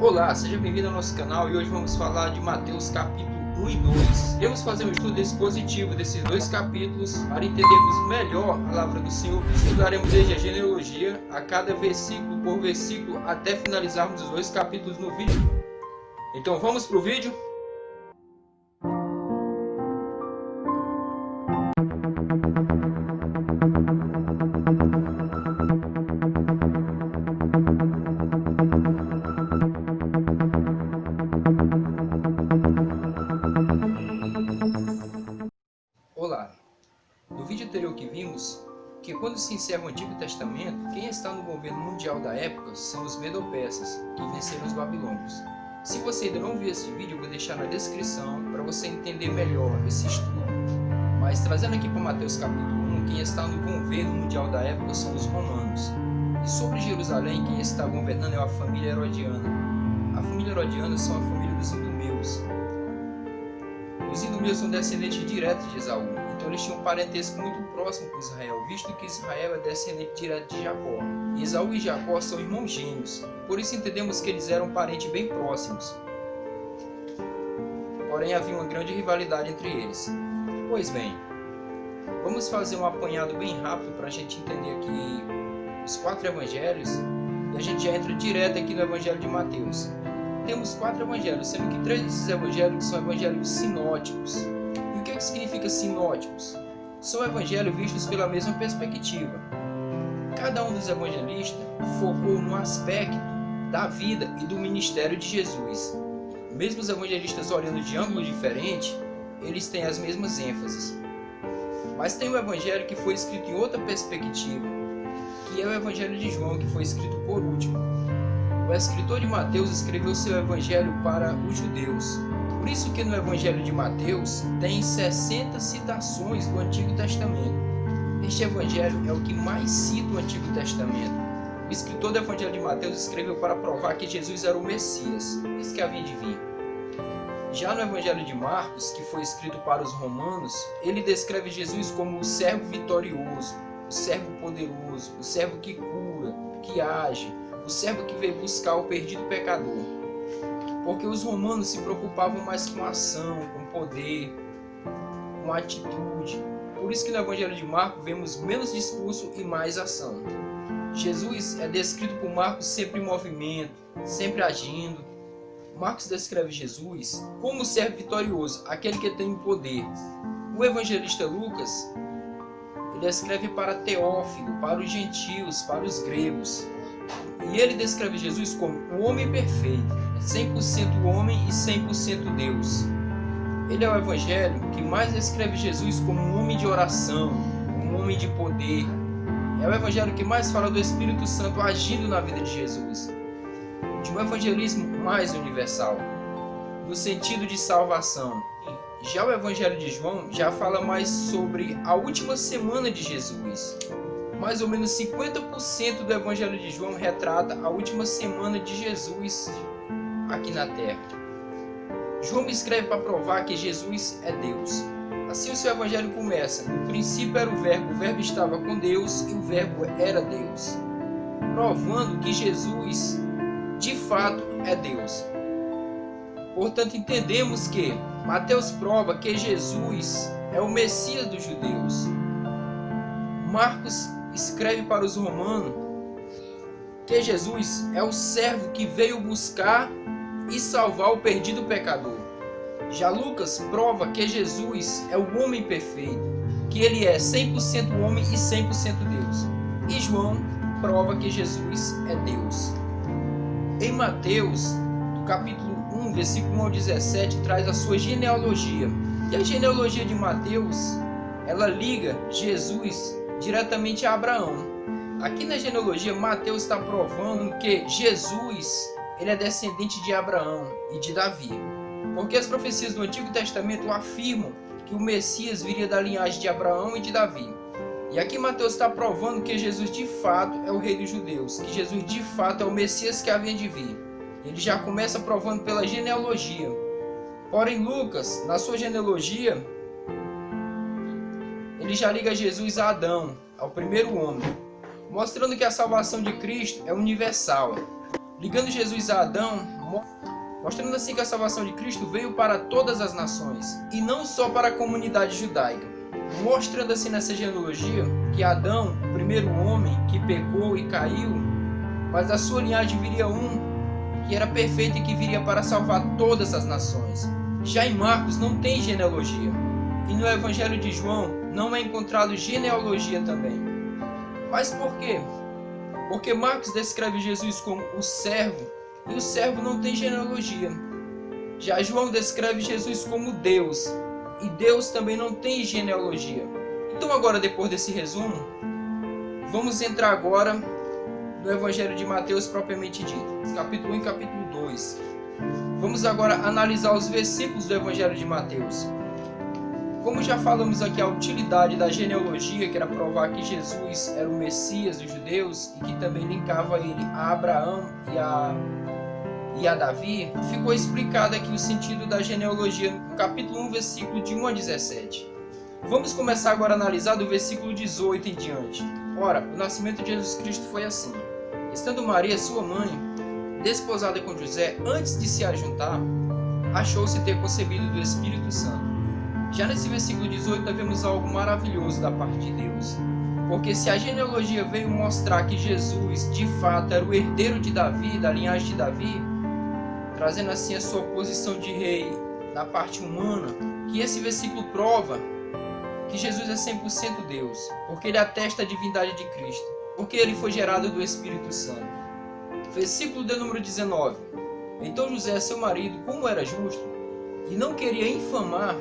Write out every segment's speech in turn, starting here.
Olá, seja bem-vindo ao nosso canal e hoje vamos falar de Mateus capítulo 1 e 2. Iremos fazer um estudo expositivo desses dois capítulos para entendermos melhor a palavra do Senhor. Estudaremos desde a genealogia a cada versículo por versículo até finalizarmos os dois capítulos no vídeo. Então vamos para o vídeo? Olá! No vídeo anterior que vimos que quando se encerra o Antigo Testamento, quem está no governo mundial da época são os Medo-Persas, que venceram os Babilônios. Se você ainda não viu esse vídeo, eu vou deixar na descrição para você entender melhor esse estudo. Mas trazendo aqui para Mateus capítulo 1, quem está no governo mundial da época são os romanos. E sobre Jerusalém, quem está governando é a família herodiana. A família herodiana são a família dos idumeus. Os idumeus são descendentes diretos de Esaú, então eles tinham um parentesco muito próximo com Israel, visto que Israel é descendente direto de Jacó. E Esaú e Jacó são irmãos gêmeos, por isso entendemos que eles eram parentes bem próximos. Porém, havia uma grande rivalidade entre eles. Pois bem, vamos fazer um apanhado bem rápido para a gente entender aqui os 4 evangelhos, e a gente já entra direto aqui no evangelho de Mateus. Temos 4 evangelhos, sendo que 3 desses evangelhos são evangelhos sinóticos. E o que significa sinóticos? São evangelhos vistos pela mesma perspectiva. Cada um dos evangelistas focou no aspecto da vida e do ministério de Jesus. Mesmo os evangelistas olhando de ângulo diferente, eles têm as mesmas ênfases. Mas tem um evangelho que foi escrito em outra perspectiva, que é o evangelho de João, que foi escrito por último. O escritor de Mateus escreveu seu evangelho para os judeus. Por isso que no evangelho de Mateus tem 60 citações do Antigo Testamento. Este evangelho é o que mais cita o Antigo Testamento. O escritor do evangelho de Mateus escreveu para provar que Jesus era o Messias, esse que havia de vir. Já no evangelho de Marcos, que foi escrito para os romanos, ele descreve Jesus como o servo vitorioso, o servo poderoso, o servo que cura, que age, o servo que veio buscar o perdido pecador. Porque os romanos se preocupavam mais com ação, com poder, com atitude. Por isso que no evangelho de Marcos vemos menos discurso e mais ação. Jesus é descrito por Marcos sempre em movimento, sempre agindo. Marcos descreve Jesus como o servo vitorioso, aquele que tem o poder. O evangelista Lucas, ele escreve para Teófilo, para os gentios, para os gregos. E ele descreve Jesus como o homem perfeito, 100% homem e 100% Deus. Ele é o evangelho que mais descreve Jesus como um homem de oração, um homem de poder. É o evangelho que mais fala do Espírito Santo agindo na vida de Jesus. De um evangelismo mais universal, no sentido de salvação. Já o evangelho de João já fala mais sobre a última semana de Jesus. Mais ou menos 50% do evangelho de João retrata a última semana de Jesus aqui na terra. João escreve para provar que Jesus é Deus. Assim o seu evangelho começa: no princípio era o verbo estava com Deus e o verbo era Deus, provando que Jesus de fato é Deus. Portanto, entendemos que Mateus prova que Jesus é o Messias dos judeus. Marcos escreve para os romanos que Jesus é o servo que veio buscar e salvar o perdido pecador. Já Lucas prova que Jesus é o homem perfeito, que ele é 100% homem e 100% Deus. E João prova que Jesus é Deus. Em Mateus, do capítulo 1, versículo 1 ao 17, traz a sua genealogia. E a genealogia de Mateus, ela liga Jesus diretamente a Abraão. Aqui na genealogia, Mateus está provando que Jesus ele é descendente de Abraão e de Davi. Porque as profecias do Antigo Testamento afirmam que o Messias viria da linhagem de Abraão e de Davi. E aqui Mateus está provando que Jesus de fato é o rei dos judeus, que Jesus de fato é o Messias que havia de vir. Ele já começa provando pela genealogia. Porém, Lucas, na sua genealogia, ele já liga Jesus a Adão, ao primeiro homem, mostrando que a salvação de Cristo é universal. Ligando Jesus a Adão, mostrando assim que a salvação de Cristo veio para todas as nações, e não só para a comunidade judaica. Mostrando assim nessa genealogia que Adão, o primeiro homem que pecou e caiu, mas da sua linhagem viria um que era perfeito e que viria para salvar todas as nações. Já em Marcos não tem genealogia, e no Evangelho de João não é encontrado genealogia também. Mas por quê? Porque Marcos descreve Jesus como o servo, e o servo não tem genealogia. Já João descreve Jesus como Deus, e Deus também não tem genealogia. Então agora, depois desse resumo, vamos entrar agora no Evangelho de Mateus propriamente dito, capítulo 1 e capítulo 2. Vamos agora analisar os versículos do Evangelho de Mateus. Como já falamos aqui, a utilidade da genealogia, que era provar que Jesus era o Messias dos judeus e que também linkava ele a Abraão e a Davi, ficou explicado aqui o sentido da genealogia no capítulo 1, versículo de 1 a 17. Vamos começar agora a analisar do versículo 18 em diante. Ora, o nascimento de Jesus Cristo foi assim. Estando Maria, sua mãe, desposada com José, antes de se ajuntar, achou-se ter concebido do Espírito Santo. Já nesse versículo 18 nós vemos algo maravilhoso da parte de Deus. Porque se a genealogia veio mostrar que Jesus, de fato, era o herdeiro de Davi, da linhagem de Davi, trazendo assim a sua posição de rei na parte humana, que esse versículo prova que Jesus é 100% Deus, porque ele atesta a divindade de Cristo, porque ele foi gerado do Espírito Santo. Versículo de número 19. Então José, seu marido, como era justo, e não queria infamar,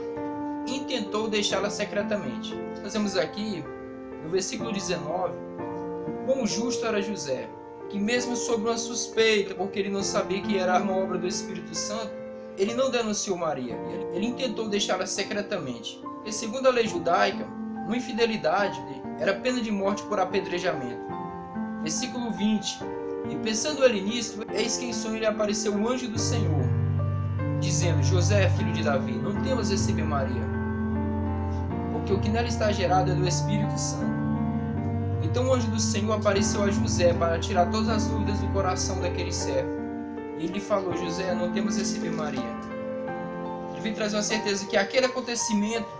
intentou deixá-la secretamente. Fazemos aqui, no versículo 19, quão justo era José, que mesmo sob uma suspeita, porque ele não sabia que era uma obra do Espírito Santo, ele não denunciou Maria, ele intentou deixá-la secretamente. E segundo a lei judaica, uma infidelidade era pena de morte por apedrejamento. Versículo 20. E pensando ele nisso, eis que em sonho lhe apareceu o anjo do Senhor, dizendo: José, filho de Davi, não temas receber Maria, porque o que nela está gerado é do Espírito Santo. Então o anjo do Senhor apareceu a José para tirar todas as dúvidas do coração daquele servo. E ele lhe falou: José, não temas receber Maria. Ele veio trazer uma certeza que aquele acontecimento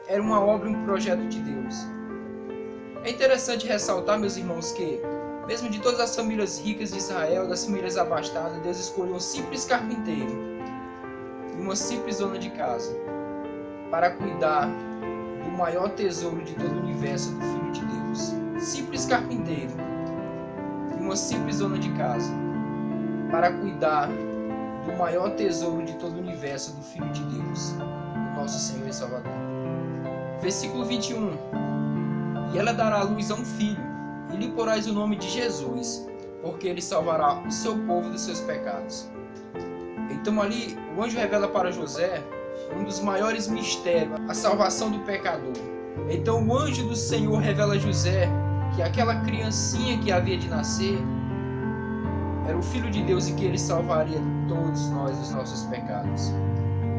era uma obra e um projeto de Deus. É interessante ressaltar, meus irmãos, que mesmo de todas as famílias ricas de Israel, das famílias abastadas, Deus escolheu um simples carpinteiro e uma simples dona de casa para cuidar do maior tesouro de todo o universo, do Filho de Deus. Simples carpinteiro e uma simples dona de casa para cuidar do maior tesouro de todo o universo, do Filho de Deus, o nosso Senhor e Salvador. Versículo 21. E ela dará à luz a um filho, e lhe porás o nome de Jesus, porque ele salvará o seu povo dos seus pecados. Então ali o anjo revela para José um dos maiores mistérios, a salvação do pecador. Então o anjo do Senhor revela a José que aquela criancinha que havia de nascer era o Filho de Deus e que ele salvaria todos nós dos nossos pecados.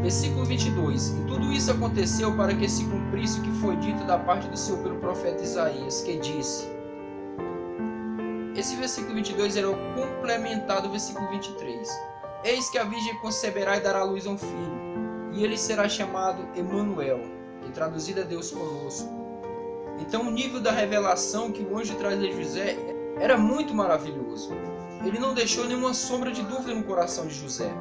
Versículo 22. E tudo isso aconteceu para que se cumprisse o que foi dito da parte do Senhor pelo profeta Isaías, que disse... Esse versículo 22 era o complementar do versículo 23. Eis que a virgem conceberá e dará à luz a um filho, e ele será chamado Emanuel, que traduzido é Deus conosco. Então o nível da revelação que o anjo traz a José era muito maravilhoso. Ele não deixou nenhuma sombra de dúvida no coração de José.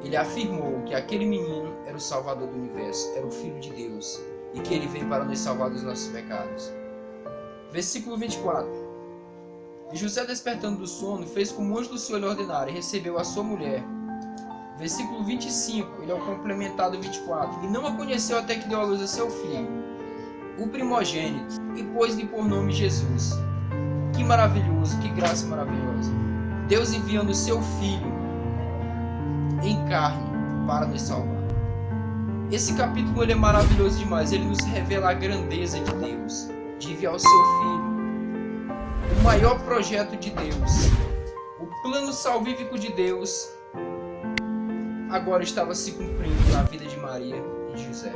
Ele afirmou que aquele menino era o Salvador do universo, era o Filho de Deus, e que ele veio para nos salvar dos nossos pecados. Versículo 24. E José, despertando do sono, fez como o anjo do Senhor lhe ordenara, e recebeu a sua mulher. Versículo 25, ele é o complementado 24. E não a conheceu até que deu à luz a seu filho, o primogênito, e pôs-lhe por nome Jesus. Que maravilhoso, que graça maravilhosa. Deus enviando o seu filho em carne para nos salvar. Esse capítulo ele é maravilhoso demais. Ele nos revela a grandeza de Deus, de enviar o seu filho. O maior projeto de Deus, o plano salvífico de Deus, agora estava se cumprindo na vida de Maria e de José.